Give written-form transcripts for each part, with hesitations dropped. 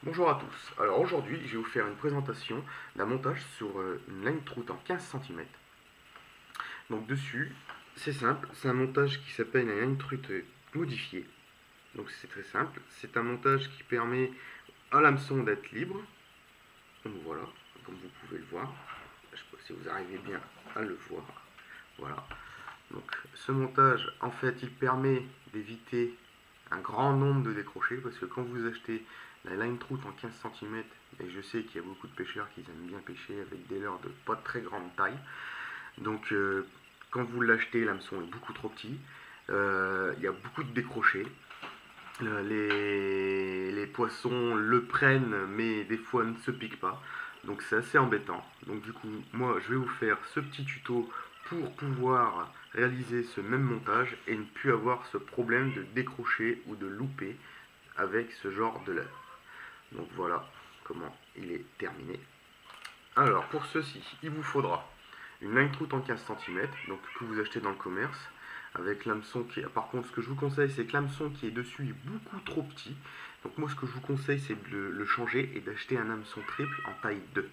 Bonjour à tous. Alors aujourd'hui, je vais vous faire une présentation d'un montage sur une line troute en 15 cm. Donc dessus, c'est simple, c'est un montage qui s'appelle une line troute modifiée. Donc c'est très simple, c'est un montage qui permet à l'hameçon d'être libre. Donc voilà, comme vous pouvez le voir. Je sais pas si vous arrivez bien à le voir. Voilà. Donc ce montage, en fait, il permet d'éviter un grand nombre de décrochés parce que quand vous achetez la line troute en 15 cm, et je sais qu'il y a beaucoup de pêcheurs qui aiment bien pêcher avec des leurres de pas très grande taille, donc quand vous l'achetez, l'hameçon est beaucoup trop petit, il y a beaucoup de décrochés. Les poissons le prennent mais des fois ne se piquent pas, donc c'est assez embêtant. Donc du coup moi je vais vous faire ce petit tuto pour pouvoir réaliser ce même montage et ne plus avoir ce problème de décrocher ou de louper avec ce genre de leurre. Donc voilà comment il est terminé. Alors pour ceci, il vous faudra une line troute en 15 cm, donc que vous achetez dans le commerce, avec l'hameçon qui est... Par contre, ce que je vous conseille, c'est que l'hameçon qui est dessus est beaucoup trop petit. Donc moi, ce que je vous conseille, c'est de le changer et d'acheter un hameçon triple en taille 2.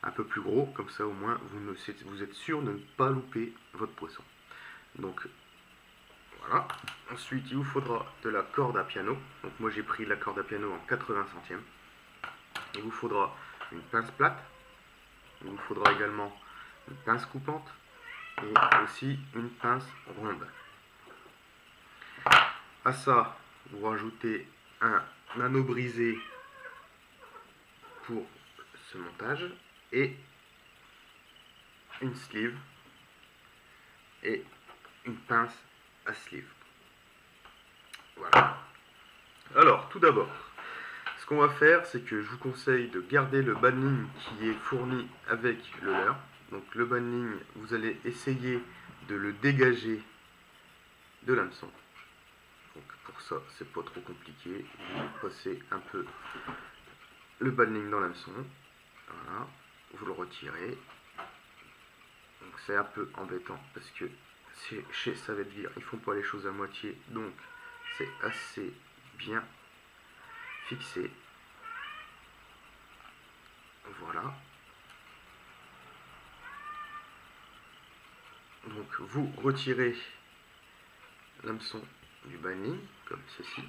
Un peu plus gros, comme ça au moins vous êtes sûr de ne pas louper votre poisson. Donc voilà. Ensuite, il vous faudra de la corde à piano. Donc moi, j'ai pris la corde à piano en 80 centièmes. Il vous faudra une pince plate. Il vous faudra également une pince coupante et aussi une pince ronde. À ça, vous rajoutez un anneau brisé pour ce montage et une sleeve et une pince à sleeve. Voilà. Alors, tout d'abord, ce qu'on va faire, c'est que je vous conseille de garder le banning qui est fourni avec le leurre. Donc le banning, vous allez essayer de le dégager de l'hameçon. Donc pour ça, c'est pas trop compliqué. Vous passez un peu le banning dans l'hameçon. Voilà. Vous le retirez. Donc c'est un peu embêtant parce que chez Savetgir, ils font pas les choses à moitié. Donc c'est assez bien fixé. Voilà. Donc vous retirez l'hameçon du banning comme ceci.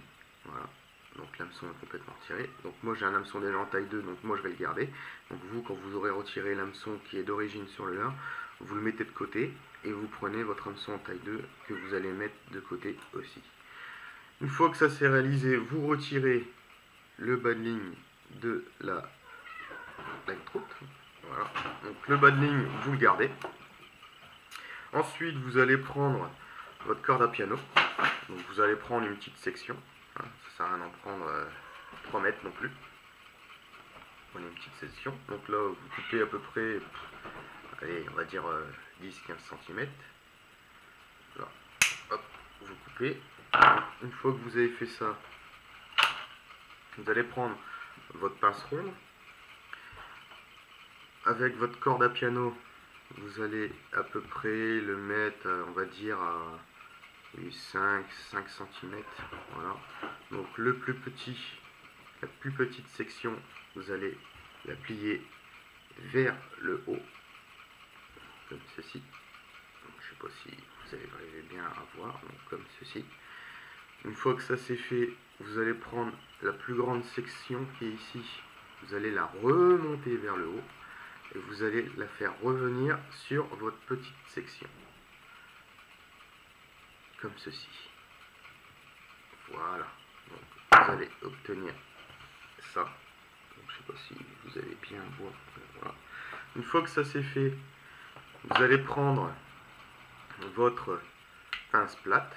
Voilà. Donc l'hameçon est complètement retiré. Donc moi j'ai un hameçon déjà en taille 2, donc moi je vais le garder. Donc vous, quand vous aurez retiré l'hameçon qui est d'origine sur le leurre, vous le mettez de côté et vous prenez votre hameçon en taille 2 que vous allez mettre de côté aussi. Une fois que ça s'est réalisé, vous retirez le banning de la troute. Voilà. Donc le banning, vous le gardez. Ensuite, vous allez prendre votre corde à piano. Donc vous allez prendre une petite section. Ça sert à rien d'en prendre 3 mètres non plus. Prenez une petite section. Donc là, vous coupez à peu près, allez, on va dire 10-15 cm. Là, hop, vous coupez. Une fois que vous avez fait ça, vous allez prendre votre pince ronde. Avec votre corde à piano, vous allez à peu près le mettre, on va dire, à 5 cm. Voilà. Donc le plus petit, la plus petite section, vous allez la plier vers le haut, comme ceci. Donc, je ne sais pas si vous allez arriver bien à voir, donc comme ceci. Une fois que ça c'est fait, vous allez prendre la plus grande section qui est ici, vous allez la remonter vers le haut et vous allez la faire revenir sur votre petite section, comme ceci. Voilà. Donc, vous allez obtenir ça. Donc, je ne sais pas si vous allez bien voir. Voilà. Une fois que ça c'est fait, vous allez prendre votre pince plate.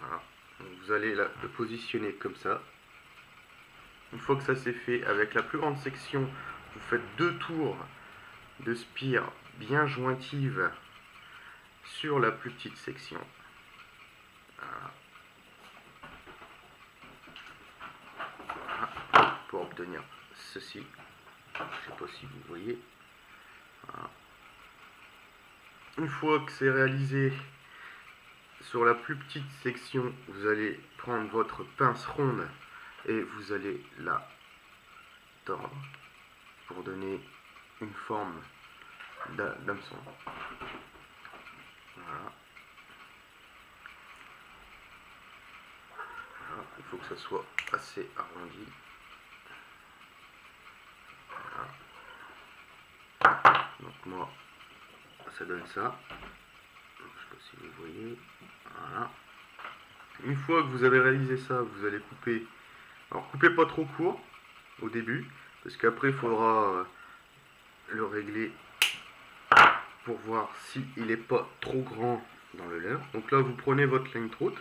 Voilà. Donc, vous allez le positionner comme ça. Une fois que ça c'est fait, avec la plus grande section, vous faites 2 tours de spire bien jointive sur la plus petite section. Voilà. Voilà. Pour obtenir ceci. Je ne sais pas si vous voyez. Voilà. Une fois que c'est réalisé, sur la plus petite section, vous allez prendre votre pince ronde et vous allez la tordre pour donner une forme d'hameçon. Voilà. Voilà. Il faut que ça soit assez arrondi. Voilà. Donc moi, ça donne ça. Je ne sais pas si vous voyez. Voilà. Une fois que vous avez réalisé ça, vous allez couper. Alors coupez pas trop court au début, parce qu'après il faudra le régler pour voir s'il n'est pas trop grand dans le leurre. Donc là vous prenez votre line trout.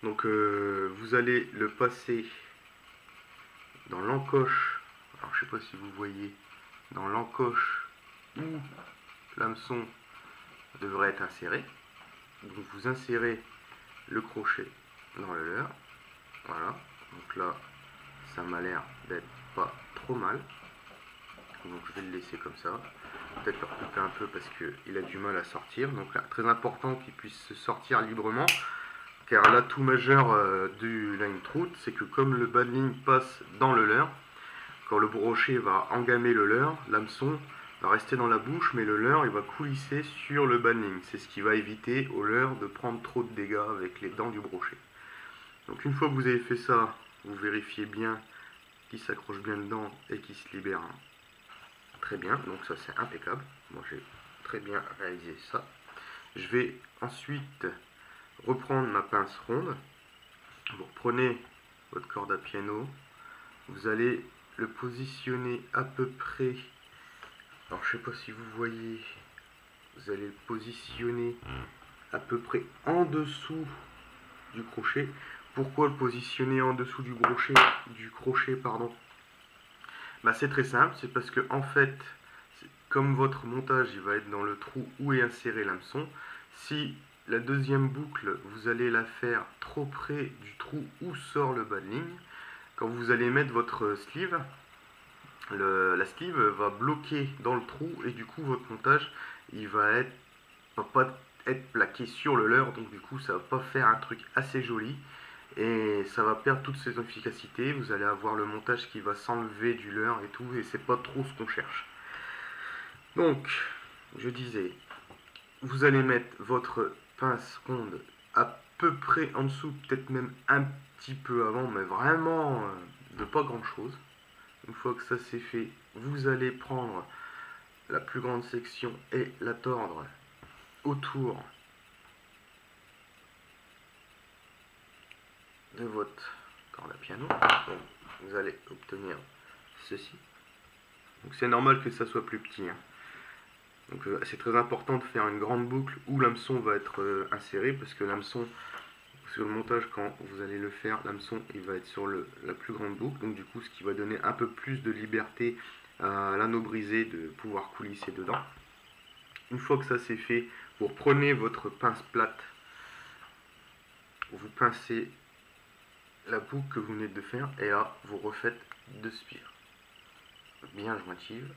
Donc vous allez le passer dans l'encoche. Alors je sais pas si vous voyez, dans l'encoche où l'hameçon devrait être inséré. Donc vous insérez le crochet dans le leurre. Voilà. Donc là ça m'a l'air d'être pas trop mal. Donc je vais le laisser comme ça. Peut-être le recouper un peu parce qu'il a du mal à sortir. Donc là, très important qu'il puisse sortir librement. Car l'atout majeur du line trout, c'est que comme le badling passe dans le leurre, quand le brochet va engamer le leurre, l'hameçon va rester dans la bouche, mais le leurre il va coulisser sur le badling. C'est ce qui va éviter au leurre de prendre trop de dégâts avec les dents du brochet. Donc une fois que vous avez fait ça, vous vérifiez bien qu'il s'accroche bien dedans et qu'il se libère très bien. Donc ça c'est impeccable. Moi j'ai très bien réalisé ça. Je vais ensuite reprendre ma pince ronde. Vous prenez votre corde à piano, vous allez le positionner à peu près, alors je sais pas si vous voyez, vous allez le positionner à peu près en dessous du crochet. Pourquoi le positionner en dessous du crochet, pardon? Bah, c'est très simple, c'est parce que en fait, comme votre montage il va être dans le trou où est inséré l'hameçon, si la deuxième boucle, vous allez la faire trop près du trou où sort le badling, quand vous allez mettre votre sleeve, la sleeve va bloquer dans le trou et du coup votre montage il va pas être plaqué sur le leurre, donc du coup ça va pas faire un truc assez joli et ça va perdre toute ses efficacités. Vous allez avoir le montage qui va s'enlever du leurre et tout, et c'est pas trop ce qu'on cherche. Donc je disais, vous allez mettre votre pince ronde à peu près en dessous, peut-être même un petit peu avant, mais vraiment de pas grand chose. Une fois que ça c'est fait, vous allez prendre la plus grande section et la tordre autour de votre corde à piano. Donc, vous allez obtenir ceci. Donc c'est normal que ça soit plus petit, hein. Donc c'est très important de faire une grande boucle où l'hameçon va être inséré, parce que l'hameçon, sur le montage, quand vous allez le faire, l'hameçon il va être sur la plus grande boucle, donc du coup ce qui va donner un peu plus de liberté à l'anneau brisé de pouvoir coulisser dedans. Une fois que ça c'est fait, vous reprenez votre pince plate, vous pincez la boucle que vous venez de faire, et là vous refaites 2 spires bien jointives.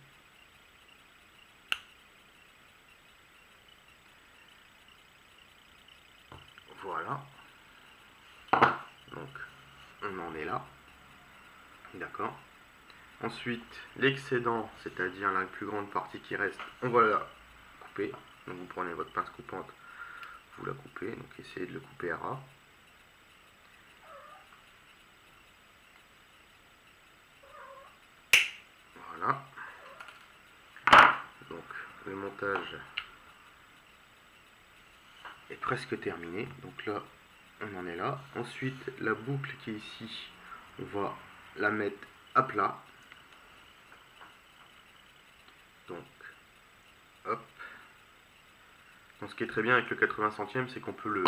Voilà. Donc on en est là. D'accord. Ensuite, l'excédent, c'est-à-dire la plus grande partie qui reste, on va la couper. Donc vous prenez votre pince coupante, vous la coupez. Donc essayez de le couper à ras. Voilà. Donc le montage est presque terminé. Donc là, on en est là. Ensuite, la boucle qui est ici, on va la mettre à plat. Donc, hop. Donc, ce qui est très bien avec le 80 centièmes, c'est qu'on peut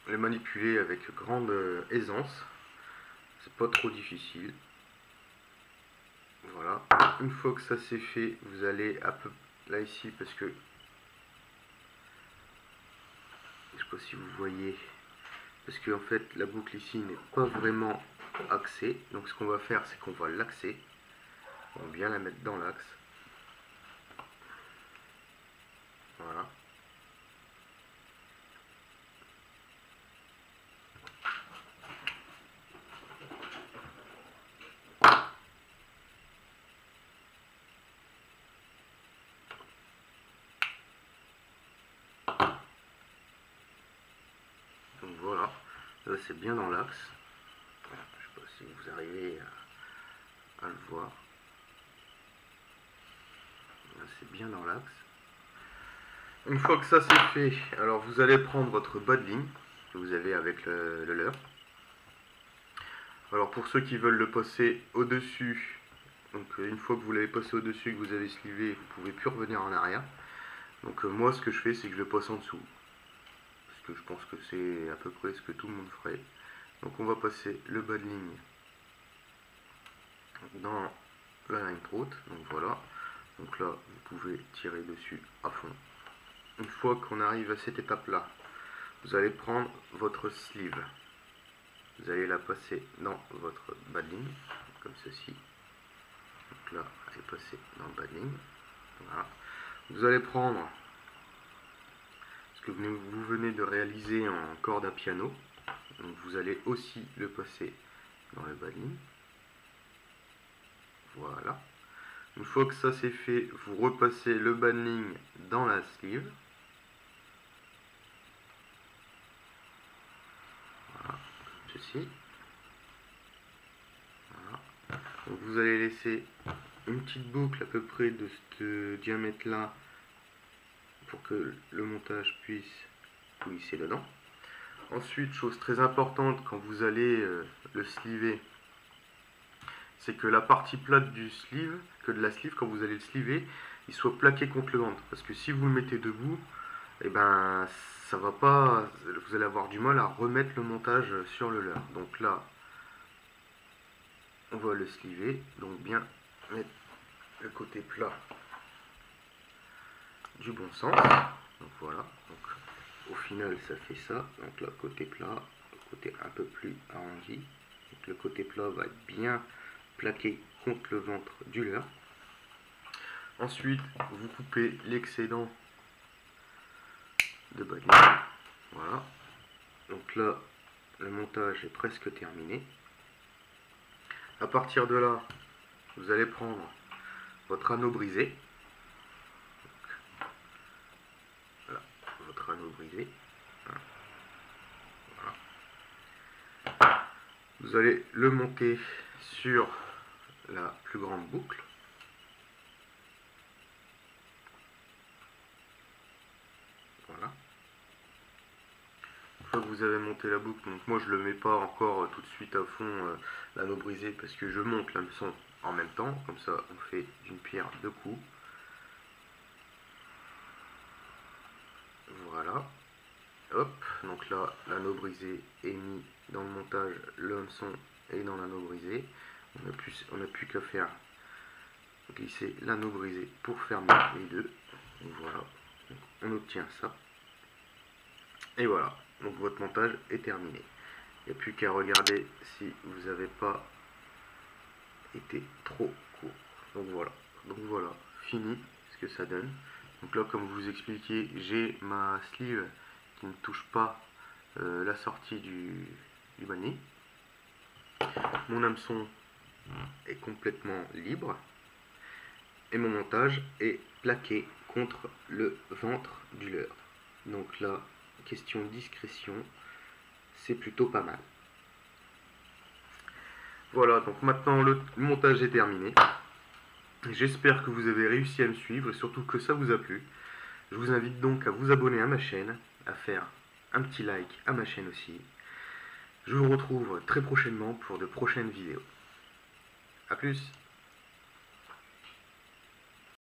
le manipuler avec grande aisance. C'est pas trop difficile. Voilà. Une fois que ça c'est fait, vous allez un peu là ici, parce que je sais pas si vous voyez, parce que en fait la boucle ici n'est pas vraiment axée. Donc ce qu'on va faire, c'est qu'on va l'axer. On va bien la mettre dans l'axe. Voilà. là c'est bien dans l'axe. Je sais pas si vous arrivez à le voir. Là c'est bien dans l'axe. Une fois que ça c'est fait, alors vous allez prendre votre bas de ligne que vous avez avec le leurre. Alors pour ceux qui veulent le passer au-dessus, donc une fois que vous l'avez passé au-dessus et que vous avez slivé, vous pouvez plus revenir en arrière. Donc moi ce que je fais c'est que je le passe en dessous. Parce que je pense que c'est à peu près ce que tout le monde ferait. Donc on va passer le bas de ligne dans la line throat. Donc voilà. Donc là vous pouvez tirer dessus à fond. Une fois qu'on arrive à cette étape là, vous allez prendre votre sleeve. Vous allez la passer dans votre bas de ligne, comme ceci. Donc là, elle est passée dans le bas de ligne. Voilà. Vous allez prendre ce que vous venez de réaliser en corde à piano. Donc vous allez aussi le passer dans le bas de ligne. Voilà. Une fois que ça c'est fait, vous repassez le bas de ligne dans la sleeve. Voilà, comme ceci. Voilà. Donc vous allez laisser une petite boucle à peu près de ce diamètre là pour que le montage puisse glisser dedans. Ensuite, chose très importante quand vous allez le sliver, c'est que la partie plate du sleeve, de la sleeve, quand vous allez le sliver, il soit plaqué contre le ventre. Parce que si vous le mettez debout, et ben ça va pas, vous allez avoir du mal à remettre le montage sur le leurre. Donc là, on va le sliver, donc bien mettre le côté plat du bon sens. Donc voilà, donc au final ça fait ça. Donc là côté plat, côté un peu plus arrondi. Donc le côté plat va être bien plaqué contre le ventre du leurre. Ensuite vous coupez l'excédent de bas de ligne. Voilà. Donc là le montage est presque terminé. À partir de là, vous allez prendre votre anneau brisé. Voilà, votre anneau brisé. Voilà. Vous allez le monter sur la plus grande boucle. Voilà. Une fois que vous avez monté la boucle, donc moi je le mets pas encore tout de suite à fond l'anneau brisé parce que je monte l'hameçon en même temps, comme ça on fait d'une pierre deux coups. Voilà. Hop, donc là l'anneau brisé est mis dans le montage, le hameçon est dans l'anneau brisé. On n'a plus qu'à faire glisser l'anneau brisé pour fermer les deux. Donc voilà, donc on obtient ça. Et voilà, donc votre montage est terminé. Il n'y a plus qu'à regarder si vous n'avez pas été trop court. Donc voilà, fini ce que ça donne. Donc là, comme je vous expliquais, j'ai ma sleeve qui ne touche pas la sortie du banni. Mon hameçon est complètement libre et mon montage est plaqué contre le ventre du leurre. Donc là, question discrétion, c'est plutôt pas mal. Voilà, donc maintenant le montage est terminé. J'espère que vous avez réussi à me suivre et surtout que ça vous a plu. Je vous invite donc à vous abonner à ma chaîne, à faire un petit like à ma chaîne aussi. Je vous retrouve très prochainement pour de prochaines vidéos. A plus!